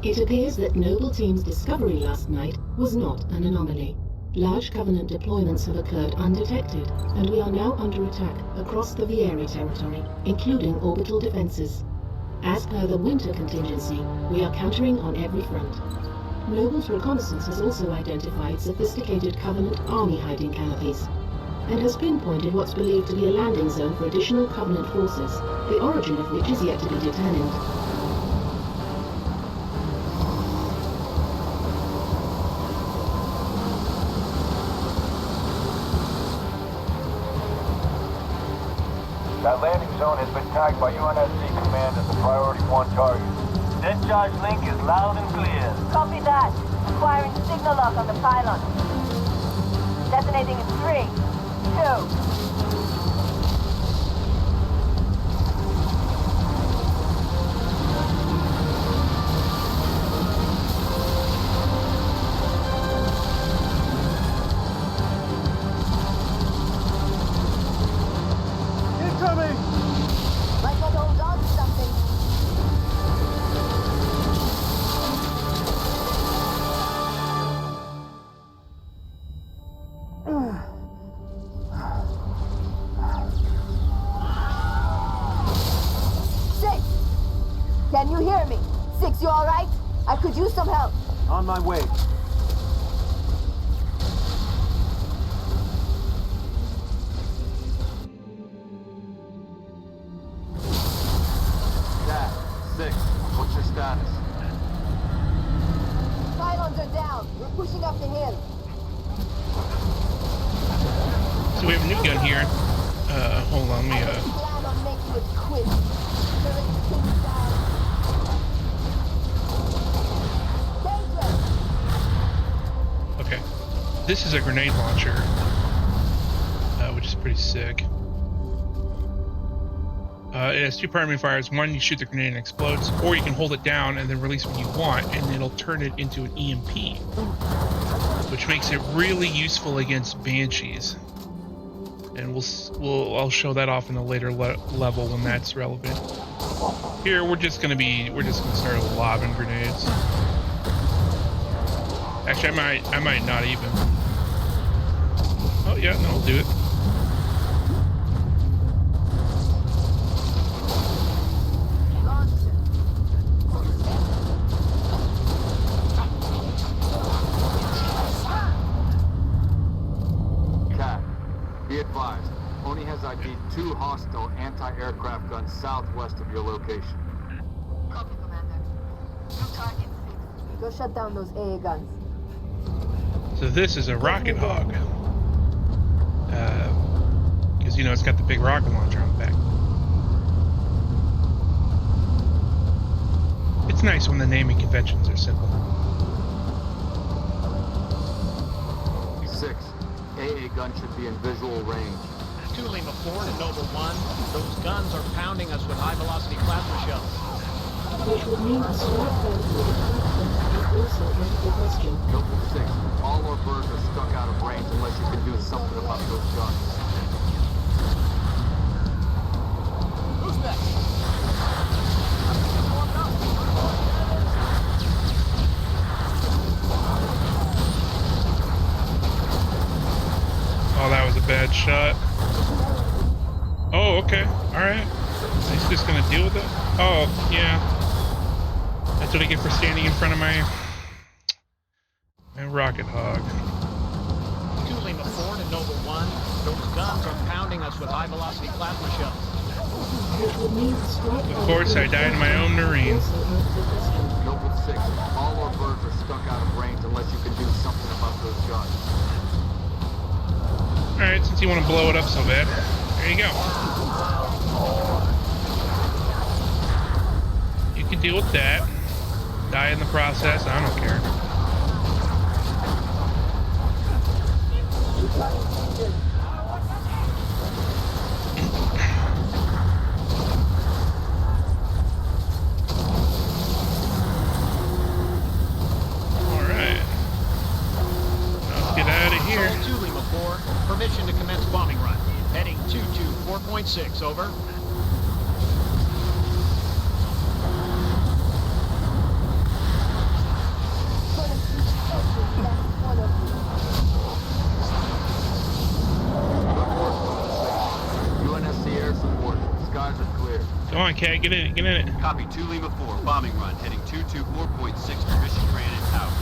It appears that Noble Team's discovery last night was not an anomaly. Large Covenant deployments have occurred undetected, and we are now under attack across the Vieri territory, including orbital defenses. As per the winter contingency, we are countering on every front. Noble's reconnaissance has also identified sophisticated Covenant army hiding canopies, and has pinpointed what's believed to be a landing zone for additional Covenant forces, the origin of which is yet to be determined. That landing zone has been tagged by UNSC Command as a Priority 1 target. Discharge link is loud and clear. Copy that. Acquiring signal lock on the pylon. Detonating in 3, 2... Can you hear me? 6, you alright? I could use some help. On my way. Cat, 6, what's your status? Pylons are down. We're pushing up the hill. So we have a new gun here. Hold on, let me, Plan on making it quick. Turret pins down. Okay. This is a grenade launcher, which is pretty sick. It has 2 primary fires. One, you shoot the grenade and it explodes, or you can hold it down and then release when you want, and it'll turn it into an EMP, which makes it really useful against Banshees. And I'll show that off in a later level when that's relevant. Here, we're just gonna start lobbing grenades. Actually, I might not even. Oh yeah, no, I'll do it. Cat, be advised. Oni has ID'd 2 hostile anti-aircraft guns southwest of your location. Copy, Commander. New target 6. Go shut down those AA guns. So this is a rocket hog. Because, you know, it's got the big rocket launcher on the back. It's nice when the naming conventions are simple. 6, AA gun should be in visual range. 2 Lima 4 to Noble 1. Those guns are pounding us with high-velocity plasma shells. Which would mean a strike force with the Covenant is also out of the question. Noble 6, all our birds are stuck out of range unless you can do something about those guns. Who's next? Oh, that was a bad shot. Oh, okay. Alright. He's just gonna deal with it? Oh, yeah. That's what I get for standing in front of my rocket hog. 2 Lima 4 to Noble 1. Those guns are pounding us with high-velocity plasma shells. Which would mean a strike Of course, I died in my own Marine. also out of the question. Noble 6, all our birds are stuck out of range unless you can do something about those guns. Alright, since you want to blow it up so bad, there you go. You can deal with that. Die in the process, I don't care. Alright. Let's get out of here. 2 Lima 4. Permission to commence bombing run. Heading 224.6, over. Come on, Cat, get in it, get in it. Copy 2 Lima 4, bombing run, heading 224.6 for Mission Granite Tower.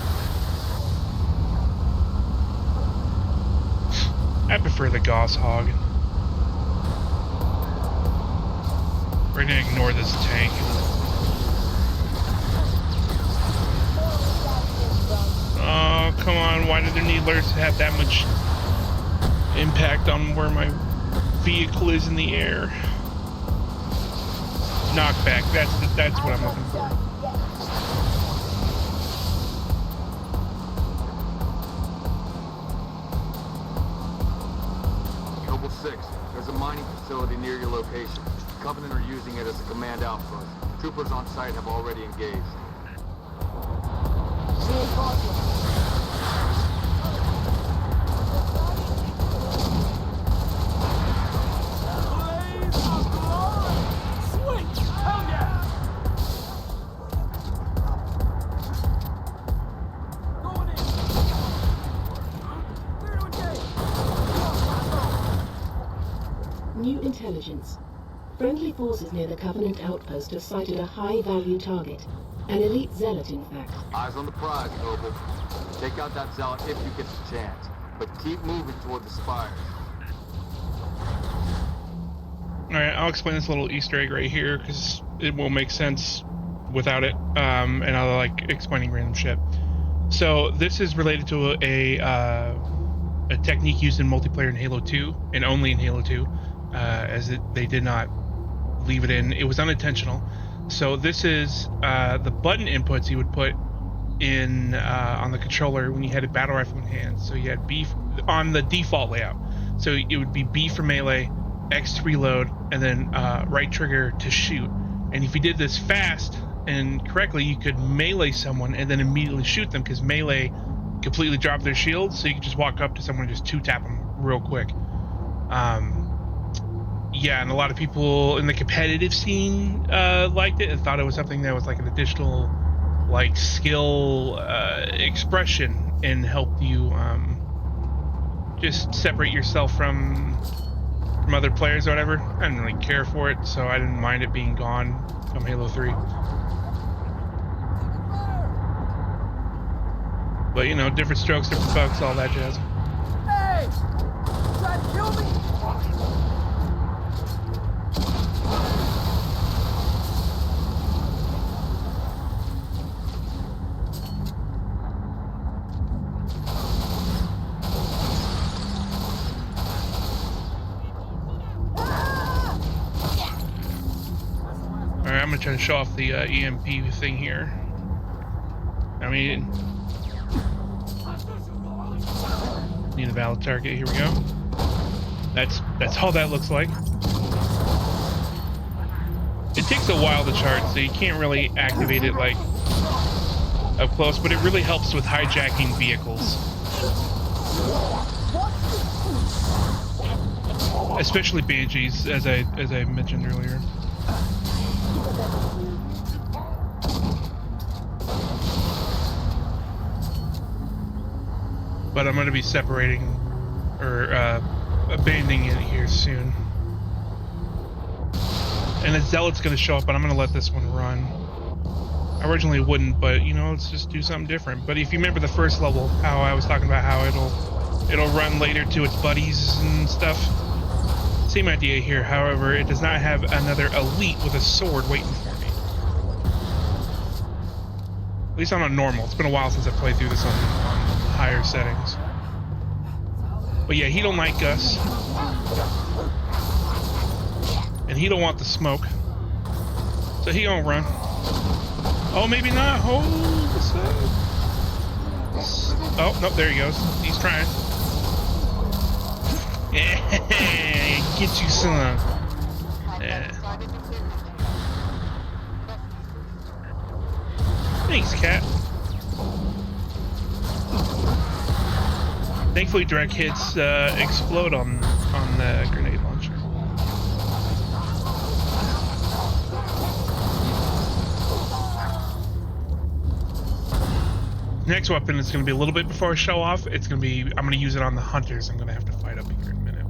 I prefer the Gauss Hog. We're gonna ignore this tank. Oh, come on, why do the Needlers have that much impact on where my vehicle is in the air? Knockback, that's what I'm looking for. Noble 6, there's a mining facility near your location. Covenant are using it as a command outpost. Troopers on site have already engaged. New intelligence. Friendly forces near the Covenant outpost have sighted a high-value target. An elite zealot, in fact. Eyes on the prize, Noble. Take out that zealot if you get the chance. But keep moving toward the spires. Alright, I'll explain this little Easter egg right here, because it won't make sense without it, and I like explaining random shit. So, this is related to a technique used in multiplayer in Halo 2, and only in Halo 2, they did not leave it in. It was unintentional. So this is the button inputs you would put in on the controller when you had a battle rifle in hand. So you had B on the default layout. So it would be B for melee, X to reload, and then right trigger to shoot. And if you did this fast and correctly, you could melee someone and then immediately shoot them, because melee completely drop their shields, so you could just walk up to someone and just two-tap them real quick. Yeah, and a lot of people in the competitive scene liked it and thought it was something that was like an additional like skill expression and helped you just separate yourself from other players or whatever. I didn't really care for it, so I didn't mind it being gone from Halo 3. But you know, different strokes, different folks, all that jazz. Hey! Try to kill me? Alright, I'm gonna try to show off the EMP thing here. I mean, need a valid target. Here we go. That's all that looks like. It takes a while to charge, so you can't really activate it like up close, but it really helps with hijacking vehicles, especially Banshees, as I mentioned earlier. But I'm going to be separating or abandoning it here soon. And a Zealot's going to show up, and I'm going to let this one run. I originally wouldn't, but you know, let's just do something different. But if you remember the first level, how I was talking about how it'll run later to its buddies and stuff. Same idea here. However, it does not have another elite with a sword waiting for me. At least on normal. It's been a while since I played through this on higher settings. But yeah, he don't like us. And he don't want the smoke. So he gonna run. Oh, maybe not. Oh, nope, there he goes. He's trying. Yeah, get you some. Yeah. Thanks, Cat. Thankfully, direct hits explode on the grenade launcher. Next weapon is going to be a little bit before I show off. It's going to be, I'm going to use it on the hunters. I'm going to have to fight up here in a minute.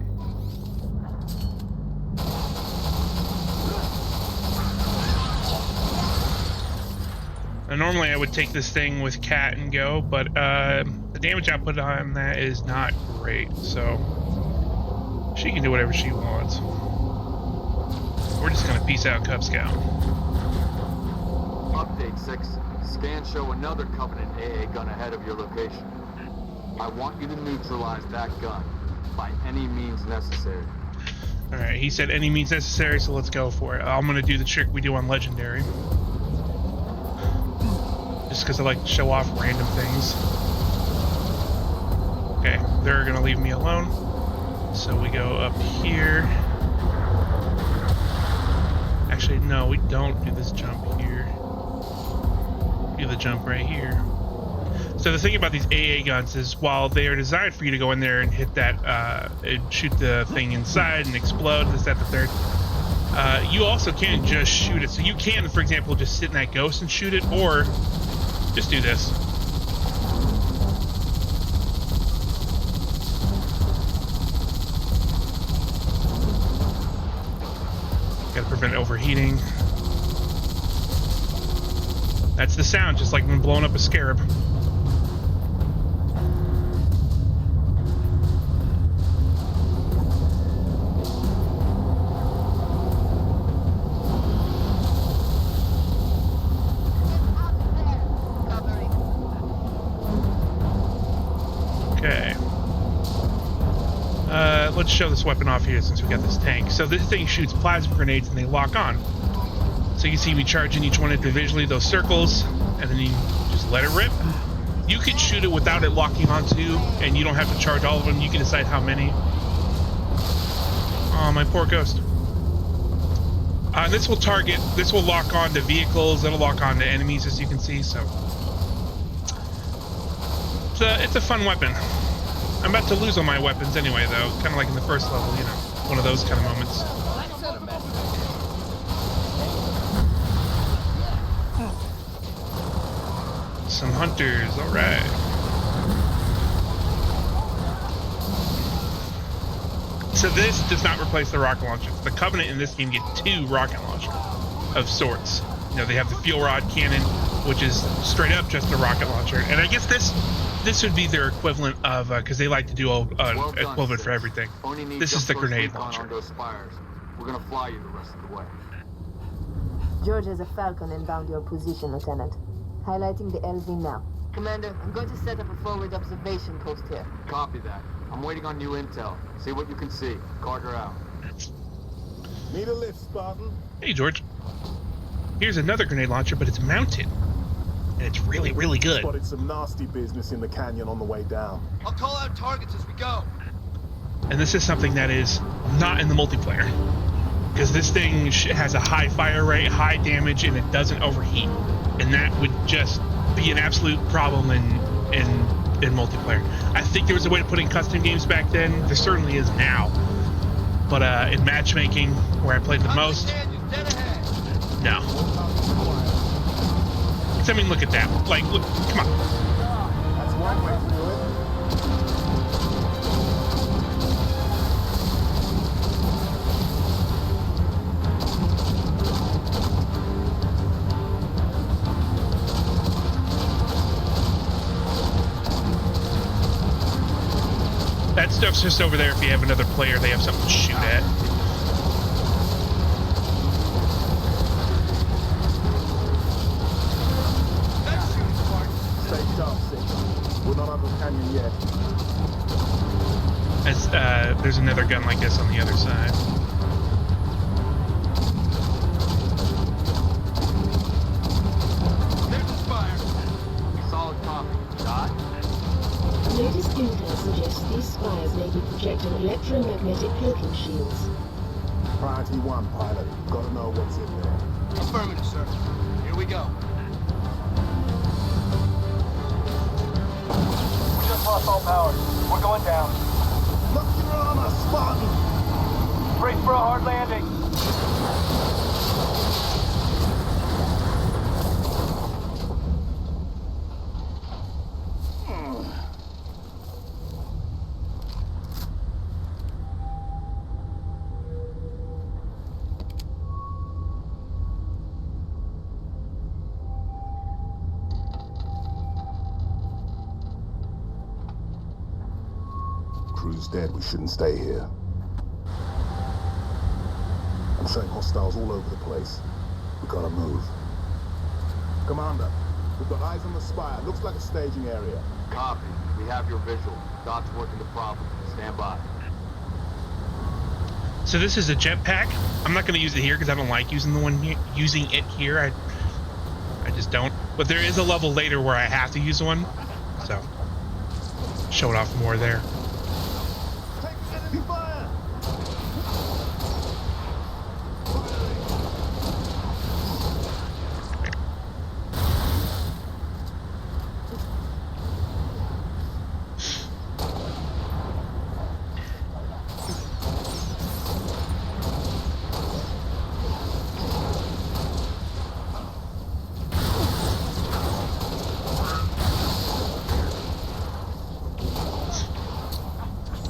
Normally I would take this thing with Cat and go, but the damage output on that is not great, so she can do whatever she wants. We're just gonna peace out Cub Scout. Update 6. Scans show another Covenant AA gun ahead of your location. I want you to neutralize that gun by any means necessary. Alright, he said any means necessary, so let's go for it. I'm gonna do the trick we do on Legendary. Just because I like to show off random things. Okay, they're gonna leave me alone. So we go up here. Actually, no, we don't do this jump here. Do the jump right here. So the thing about these AA guns is while they are designed for you to go in there and hit that, and shoot the thing inside and explode, this, that, the third, you also can't just shoot it. So you can, for example, just sit in that ghost and shoot it, or just do this. Gotta prevent overheating. That's the sound, just like when blowing up a scarab. Okay. Let's show this weapon off here since we got this tank. So this thing shoots plasma grenades and they lock on. So you can see me charging each one individually, those circles, and then you just let it rip. You can shoot it without it locking onto, and you don't have to charge all of them. You can decide how many. Oh, my poor ghost. This will target, this will lock on to vehicles, it'll lock on to enemies, as you can see, so. It's a fun weapon. I'm about to lose all my weapons anyway, though. Kind of like in the first level, you know. One of those kind of moments. Some hunters, alright. So this does not replace the rocket launcher. The Covenant in this game get 2 rocket launchers of sorts. You know, they have the fuel rod cannon, which is straight up just a rocket launcher. And I guess this would be their equivalent of, because they like to do equivalent for everything. This is the grenade launcher. We're gonna fly you the rest of the way. George has a Falcon inbound your position, Lieutenant. Highlighting the LV now. Commander, I'm going to set up a forward observation post here. Copy that. I'm waiting on new intel. See what you can see. Carter out. Need a lift, Spartan? Hey, George. Here's another grenade launcher, but it's mounted. And it's really, really good. Spotted some nasty business in the canyon on the way down. I'll call out targets as we go. And this is something that is not in the multiplayer. Because this thing has a high fire rate, high damage, and it doesn't overheat. And that would just be an absolute problem in multiplayer. I think there was a way to put in custom games back then. There certainly is now. But in matchmaking, where I played the most, no. I mean, look at that. Like, look, come on. That's one way to do it. That stuff's just over there if you have another player, they have something to shoot at. Stay sharp, Six. We're not under the canyon yet. As, there's another gun like this on the other side. There's the spire. Solid copy. Dot. Latest intel suggests these spires may be projecting electromagnetic cloaking shields. Priority 1, pilot. Gotta know what's in there. Affirmative, sir. Here we go. We just lost all power. We're going down. Lock your armor, Spartan! Brace for a hard landing. crew's dead, we shouldn't stay here. I'm showing hostiles all over the place. We gotta move. Commander, we've got eyes on the spire. Looks like a staging area. Copy. We have your visual. Doc's working the problem. Stand by. So this is a jetpack. I'm not going to use it here because I don't like using it here. I just don't. But there is a level later where I have to use one, so show it off more there. Take enemy fire!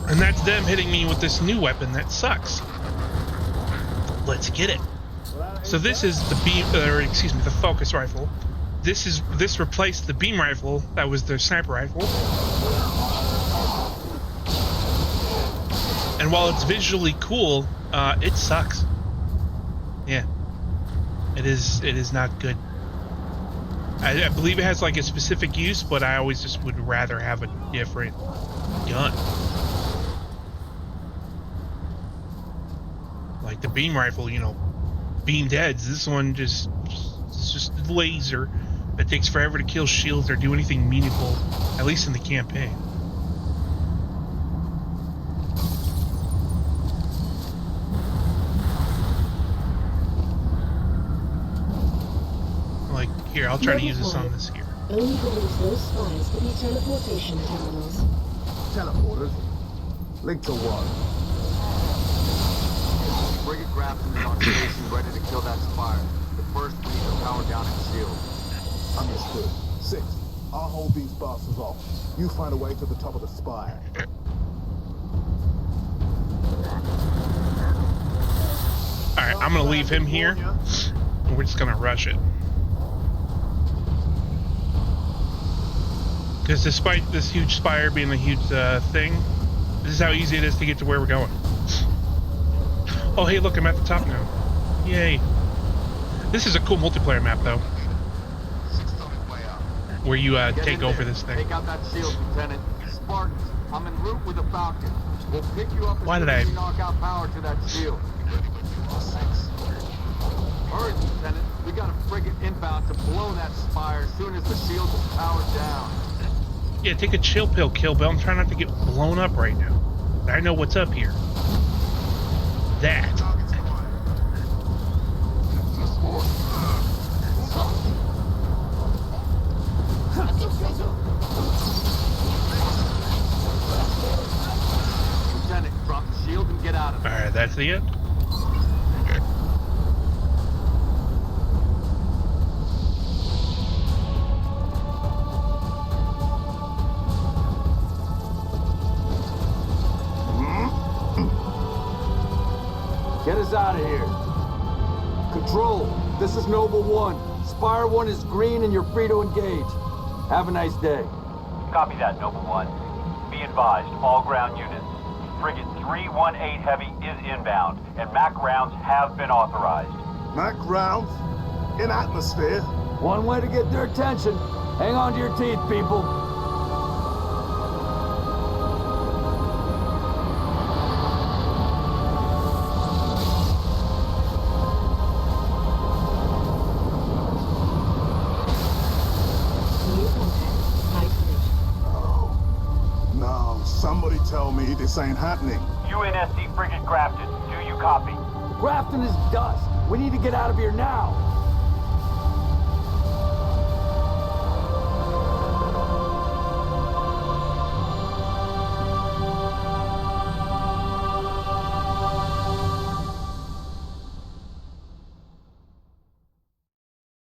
And that's them hitting me with this new weapon that sucks. Let's get it. So this is the the focus rifle. This replaced the beam rifle that was their sniper rifle. And while it's visually cool, it sucks. Yeah, it is not good. I believe it has like a specific use, but I always just would rather have a different gun. Like the beam rifle, you know, beamed heads. This one it's just laser that takes forever to kill shields or do anything meaningful, at least in the campaign. Like here, I'll try to use this on this here. Only believes those spies to be teleportation terminals. Teleporters? Link to what? Frigate Grafton is on station, ready to kill that spire. The first we need to power down its shield. Understood. 6. I'll hold these bastards off. You find a way to the top of the spire. Alright, I'm gonna leave him here. And we're just gonna rush it. Because despite this huge spire being a huge thing, this is how easy it is to get to where we're going. Oh, hey, look, I'm at the top now. Yay. This is a cool multiplayer map, though. Where you take over this thing. Take out that shield, Lieutenant. Spartans, I'm en route with a Falcon. We'll pick you up Why as did soon as I- we knock out power to that shield. Hurry, Lieutenant. We got a frigate inbound to blow that spire as soon as the shield is powered down. Yeah, take a chill pill, Kill Bill. I'm trying not to get blown up right now. I know what's up here. That. Lieutenant, drop the shield and get out of there. Alright, that's the end. Get us out of here. Control, this is Nova 1. Spire 1 is green and you're free to engage. Have a nice day. Copy that, Nova 1. Be advised, all ground units. Frigate 318 Heavy is inbound, and MAC rounds have been authorized. Mac rounds? In atmosphere? One way to get their attention. Hang on to your teeth, people. New contact. High collision. No, somebody tell me this ain't happening. UNSC Frigate Grafton, do you copy? Grafton is dust. We need to get out of here now.